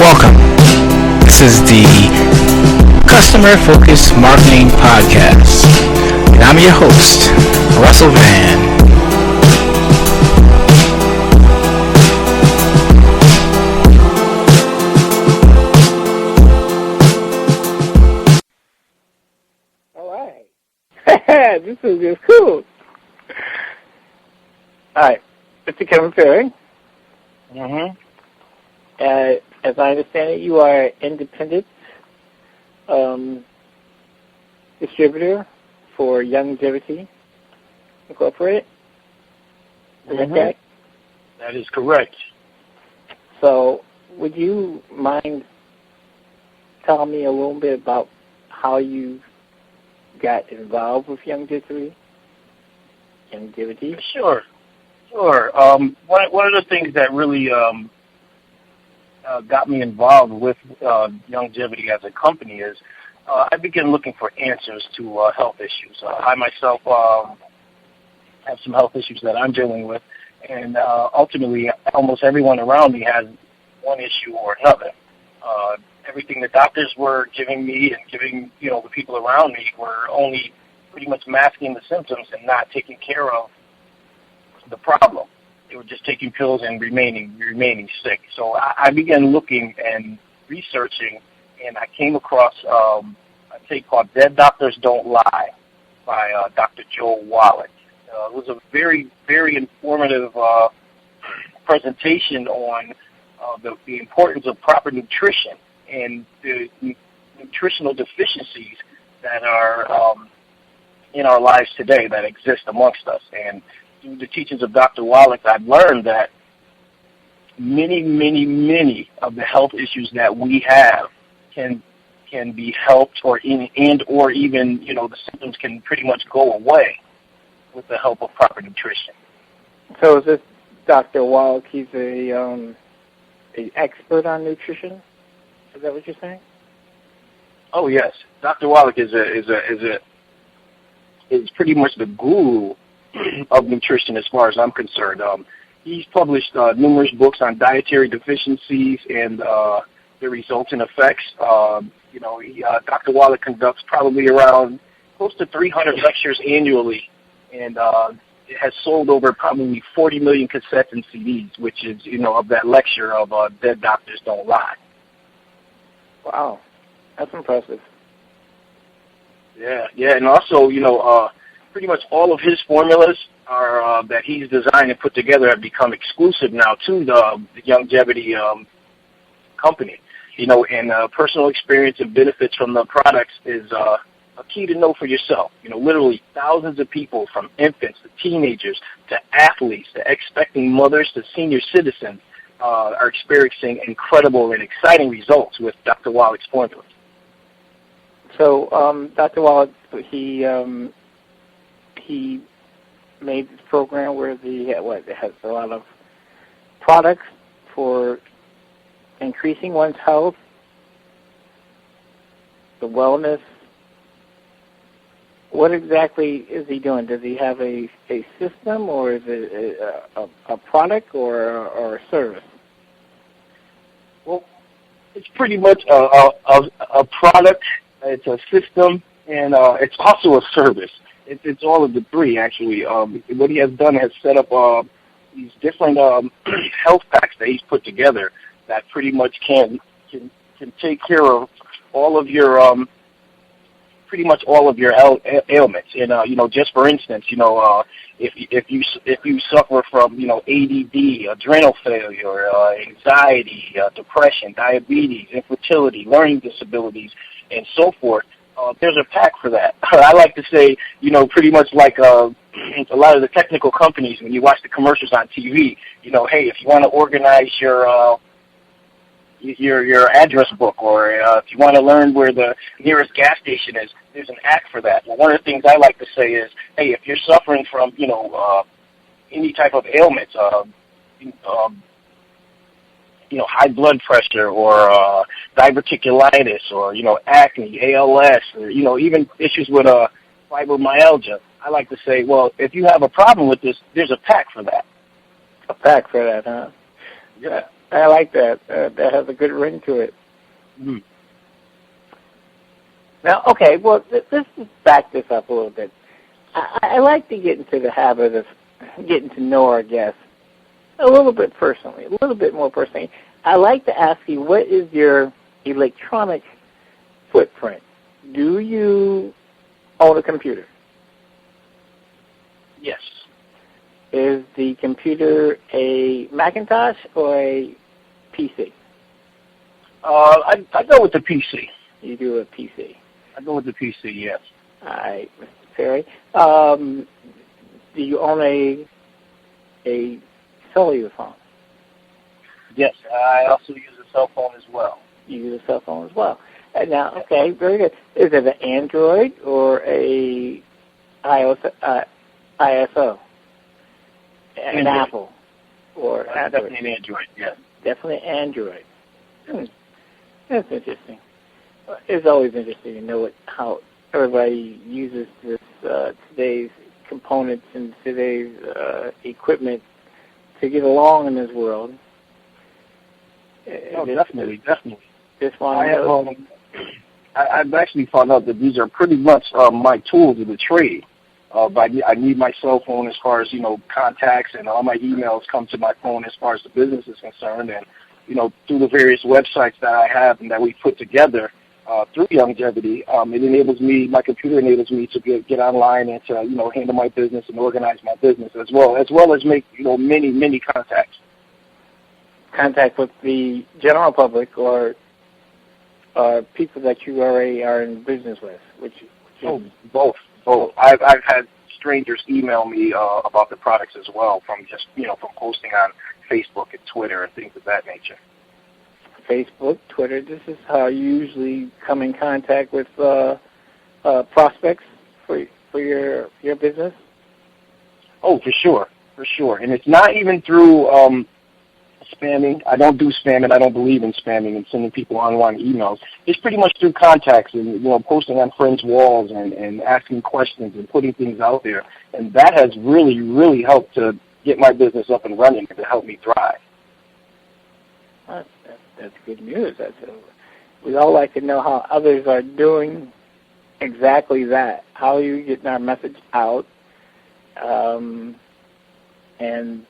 Welcome. This is the Customer Focused Marketing Podcast. And I'm your host, Russell Van. This is just cool. All right, Mr. Kevin Perry. As I understand it, you are an independent distributor for Youngevity Incorporated. Is that correct? That is correct. So, would you mind telling me a little bit about how you got involved with Youngevity? Sure. One of the things that really got me involved with Youngevity as a company is I began looking for answers to health issues. I myself have some health issues that I'm dealing with, and ultimately almost everyone around me has one issue or another. Everything the doctors were giving me and giving, the people around me were only pretty much masking the symptoms and not taking care of the problem. They were just taking pills and remaining sick. So I began looking and researching, and I came across a tape called Dead Doctors Don't Lie by Dr. Joe Wallach. It was a very, very informative presentation on the importance of proper nutrition and the nutritional deficiencies that are in our lives today that exist amongst us. And through the teachings of Dr. Wallach, I've learned that many of the health issues that we have can be helped or even the symptoms can pretty much go away with the help of proper nutrition. So is this Dr. Wallach? He's an expert on nutrition? Is that what you're saying? Oh yes, Dr. Wallach is pretty much the guru of nutrition as far as I'm concerned. He's published numerous books on dietary deficiencies and the resulting effects. Dr. Wallach conducts probably around close to 300 lectures annually, and it has sold over probably 40 million cassettes and CDs, which is, of that lecture of Dead Doctors Don't Lie. Wow, that's impressive. Yeah, and also, pretty much all of his formulas are that he's designed and put together have become exclusive now to the Youngevity company. And personal experience and benefits from the products is a key to know for yourself. Literally thousands of people, from infants to teenagers to athletes to expecting mothers to senior citizens, are experiencing incredible and exciting results with Dr. Wallach's formulas. So Dr. Wallach, he made this program where it has a lot of products for increasing one's health, the wellness. What exactly is he doing? Does he have a system, or is it a product or a service? Well, it's pretty much a product. It's a system, and it's also a service. It's all of the three, actually. What he has done is set up these different health packs that he's put together that pretty much can take care of all of your pretty much all of your ailments. And just for instance, if you suffer from ADD, adrenal failure, anxiety, depression, diabetes, infertility, learning disabilities, and so forth, there's a pack for that. I like to say, pretty much like a lot of the technical companies, when you watch the commercials on TV, hey, if you want to organize your address book, or if you want to learn where the nearest gas station is, there's an app for that. Well, one of the things I like to say is, hey, if you're suffering from, any type of ailments, high blood pressure or diverticulitis or, acne, ALS, or, even issues with fibromyalgia, I like to say, well, if you have a problem with this, there's a pack for that. A pack for that, huh? Yeah. I like that. That has a good ring to it. Mm-hmm. Now, okay, well, let's just back this up a little bit. I like to get into the habit of getting to know our guests a little bit personally, a little bit more personally. I like to ask you, what is your electronic footprint? Do you own a computer? Yes. Is the computer a Macintosh or a PC? I go with the PC. You do a PC. I go with the PC, yes. All right, Mr. Perry. Do you own a cellular phone? Yes, I also use a cell phone as well. You use a cell phone as well. And now, okay, very good. Is it an Android or a ISO? An Apple or Android? Definitely an Android, yes. Definitely Android. That's interesting. It's always interesting to know how everybody uses this today's components and today's equipment to get along in this world. Oh, definitely. Just want to I've actually found out that these are pretty much my tools of the trade. I need my cell phone as far as, contacts, and all my emails come to my phone as far as the business is concerned. And, through the various websites that I have and that we put together through Youngevity, my computer enables me to get online and to, handle my business and organize my business as well as make, many contacts. Contact with the general public or people that you already are in business with, both. I've had strangers email me about the products as well from just from posting on Facebook and Twitter and things of that nature. Facebook, Twitter. This is how you usually come in contact with prospects for your business. Oh, for sure, and it's not even through spamming. I don't do spamming. I don't believe in spamming and sending people unwanted emails. It's pretty much through contacts and posting on friends' walls and asking questions and putting things out there. And that has really, really helped to get my business up and running and to help me thrive. That's good news. We all like to know how others are doing exactly that. How are you getting our message out? And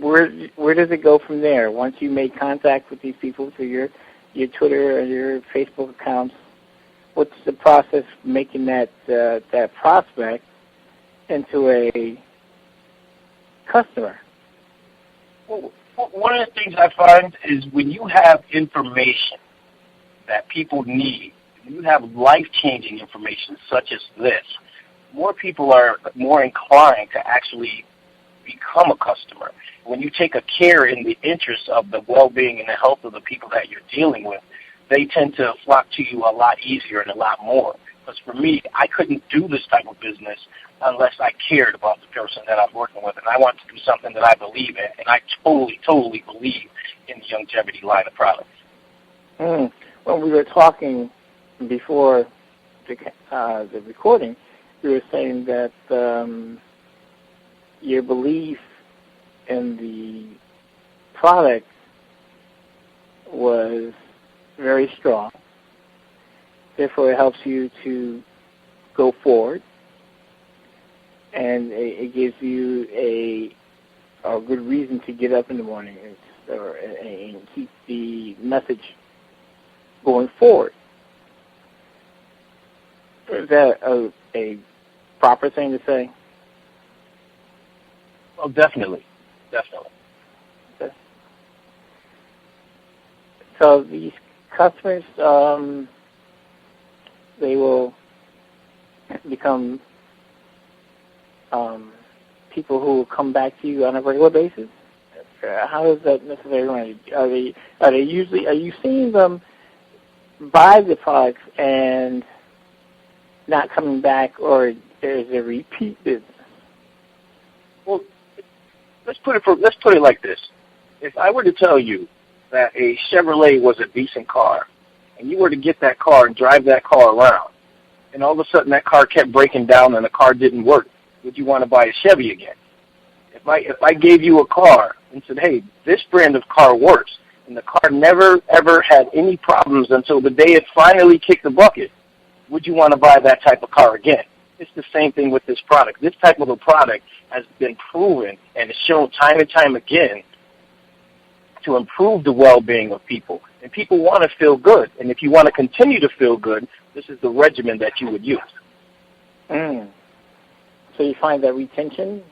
where does it go from there? Once you make contact with these people through your Twitter or your Facebook accounts, what's the process for making that prospect into a customer? Well, one of the things I find is when you have information that people need, when you have life-changing information such as this, more people are more inclined to actually become a customer. When you take a care in the interest of the well-being and the health of the people that you're dealing with, they tend to flock to you a lot easier and a lot more. Because for me, I couldn't do this type of business unless I cared about the person that I'm working with, and I want to do something that I believe in, and I totally believe in the Youngevity line of products. When we were talking before the recording, you were saying that your belief in the product was very strong. Therefore, it helps you to go forward, and it gives you a good reason to get up in the morning and keep the message going forward. Is that a proper thing to say? Oh, definitely. Okay. So these customers, they will become people who will come back to you on a regular basis. How does that necessarily run? Are you seeing them buy the products and not coming back, or is it repeat business? Well, let's put it like this. If I were to tell you that a Chevrolet was a decent car, and you were to get that car and drive that car around, and all of a sudden that car kept breaking down and the car didn't work, would you want to buy a Chevy again? If I gave you a car and said, hey, this brand of car works, and the car never, ever had any problems until the day it finally kicked the bucket, would you want to buy that type of car again? It's the same thing with this product. This type of a product has been proven and is shown time and time again to improve the well-being of people. And people want to feel good. And if you want to continue to feel good, this is the regimen that you would use. So you find that retention,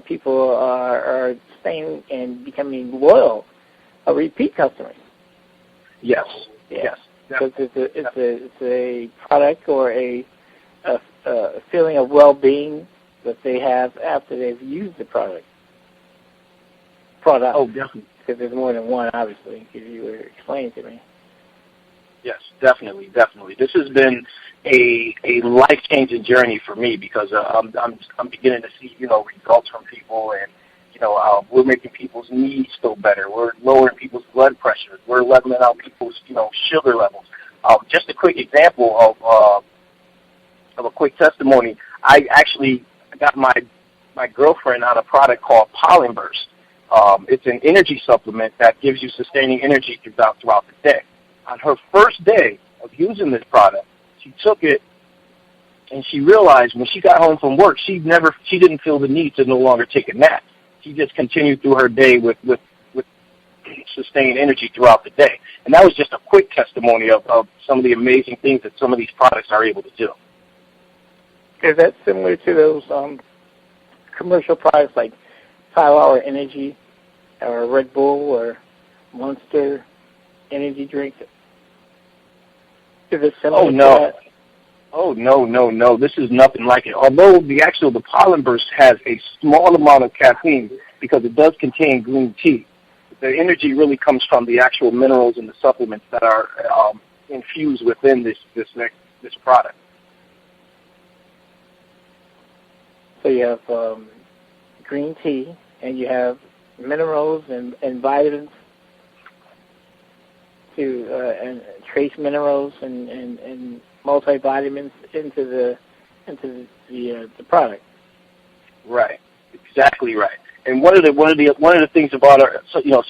people are staying and becoming loyal, repeat customers. Yes. Yeah. Yes. Because it's a product or a feeling of well-being that they have after they've used the product. Oh, definitely. Because there's more than one, obviously, because you were explaining to me. Yes, definitely. This has been a life-changing journey for me because I'm beginning to see, results from people, and, we're making people's knees feel better. We're lowering people's blood pressure. We're leveling out people's, sugar levels. Just a quick example of a quick testimony. I actually got my girlfriend on a product called Pollen Burst. It's an energy supplement that gives you sustaining energy throughout the day. On her first day of using this product, she took it, and she realized when she got home from work, she didn't feel the need to no longer take a nap. She just continued through her day with sustained energy throughout the day. And that was just a quick testimony of some of the amazing things that some of these products are able to do. Is that similar to those commercial products like 5-Hour Energy or Red Bull or Monster energy drinks? Is it similar to that? Oh, no. This is nothing like it. Although the Pollen Burst has a small amount of caffeine because it does contain green tea, the energy really comes from the actual minerals and the supplements that are infused within this product. So you have green tea, and you have minerals and vitamins and trace minerals and multivitamins into the product. Right, exactly right. And one of the things about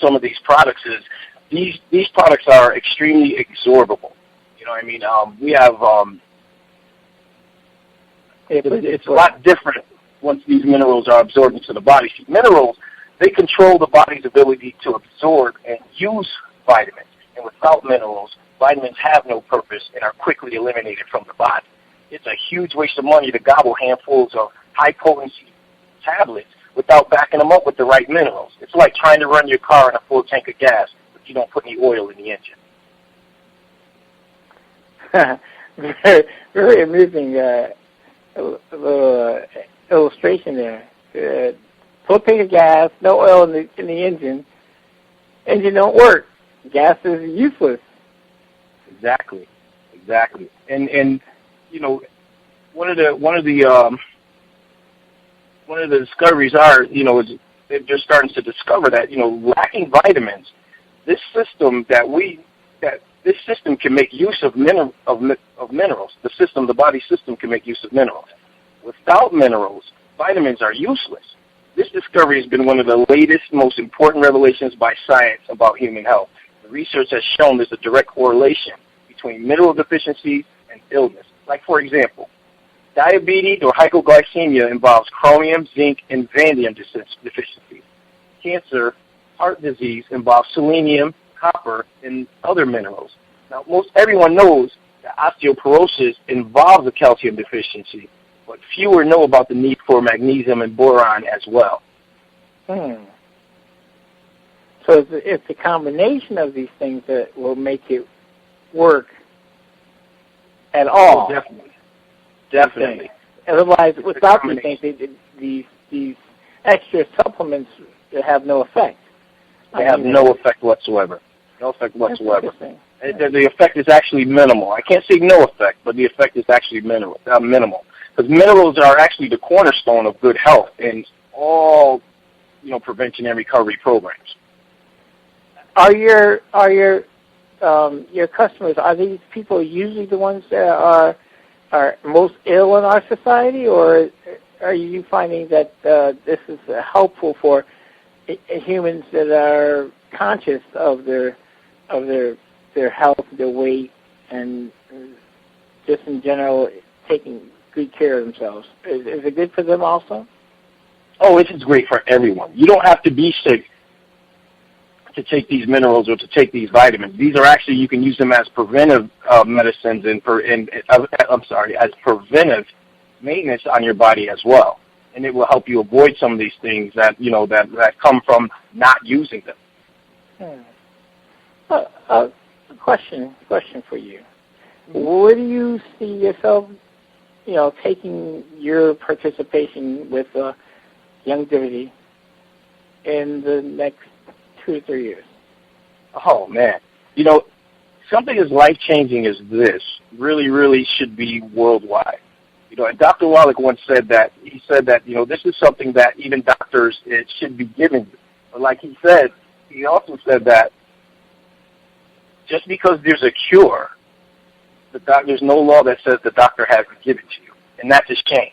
some of these products is these products are extremely absorbable. You know what I mean? We have it's a lot different once these minerals are absorbed into the body. See, minerals, they control the body's ability to absorb and use vitamins. And without minerals, vitamins have no purpose and are quickly eliminated from the body. It's a huge waste of money to gobble handfuls of high-potency tablets without backing them up with the right minerals. It's like trying to run your car in a full tank of gas, but you don't put any oil in the engine. very, very amusing little illustration there. Full tank of gas, no oil in the engine. Engine don't work. Gas is useless. Exactly. And one of the discoveries is they're starting to discover that lacking vitamins, this system can make use of minerals. The body system can make use of minerals. Without minerals, vitamins are useless. This discovery has been one of the latest, most important revelations by science about human health. The research has shown there's a direct correlation between mineral deficiencies and illness. Like, for example, diabetes or hypoglycemia involves chromium, zinc, and vanadium deficiencies. Cancer, heart disease involves selenium, copper, and other minerals. Now, most everyone knows that osteoporosis involves a calcium deficiency, but fewer know about the need for magnesium and boron as well. So it's a combination of these things that will make it work at all. Oh, definitely. Otherwise, without these extra supplements have no effect. They have no effect whatsoever. No effect whatsoever. The effect is actually minimal. I can't say no effect, but the effect is actually minimal. Because minerals are actually the cornerstone of good health in all, prevention and recovery programs. Are your customers, are these people usually the ones that are most ill in our society, or are you finding that this is helpful for humans that are conscious of their of their health, their weight, and just in general taking good care of themselves. Is it good for them also? Oh, it is great for everyone. You don't have to be sick to take these minerals or to take these vitamins. These are actually, you can use them as preventive medicines as preventive maintenance on your body as well. And it will help you avoid some of these things that, that come from not using them. Question for you. Where do you see yourself, taking your participation with Youngevity in the next 2 to 3 years? Oh, man. Something as life-changing as this really, really should be worldwide. And Dr. Wallach once said that. He said that, this is something that even doctors, it should be given. But like he said, he also said that just because there's a cure, there's no law that says the doctor has to give it to you. And that's a shame.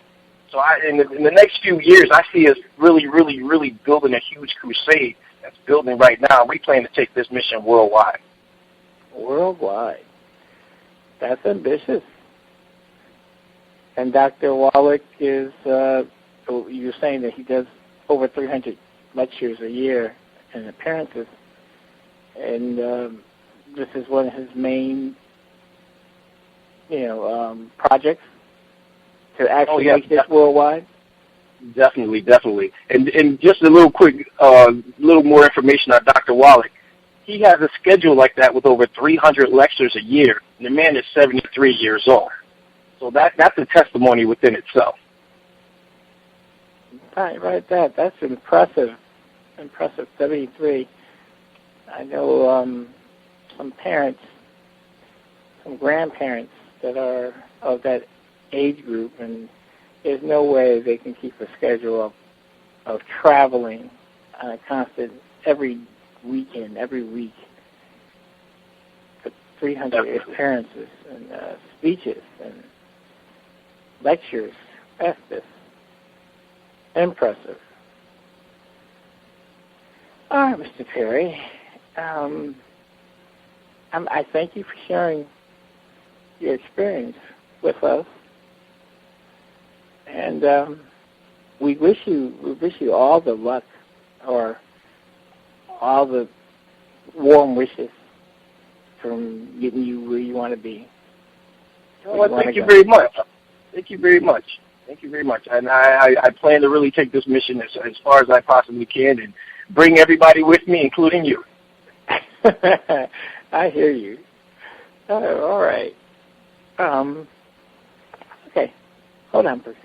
So in the next few years, I see us really, really, really building a huge crusade that's building right now. We plan to take this mission worldwide. Worldwide. That's ambitious. And Dr. Wallach is, you're saying that he does over 300 lectures a year and appearances. And this is one of his main, projects to actually make this worldwide? Definitely. And just a little quick, little more information on Dr. Wallach. He has a schedule like that with over 300 lectures a year, and the man is 73 years old. So that's a testimony within itself. Right, that's impressive. 73. I know some parents, some grandparents that are of that age group, and there's no way they can keep a schedule of traveling on a constant every weekend, every week, for 300 appearances and speeches and lectures. That's just impressive. All right, Mr. Perry. I thank you for sharing your experience with us, and we wish you all the luck, or all the warm wishes from getting you where you want to be. Well, thank you very much. Thank you very much. And I plan to really take this mission as far as I possibly can and bring everybody with me, including you. I hear you. All right. Okay. Hold on, please.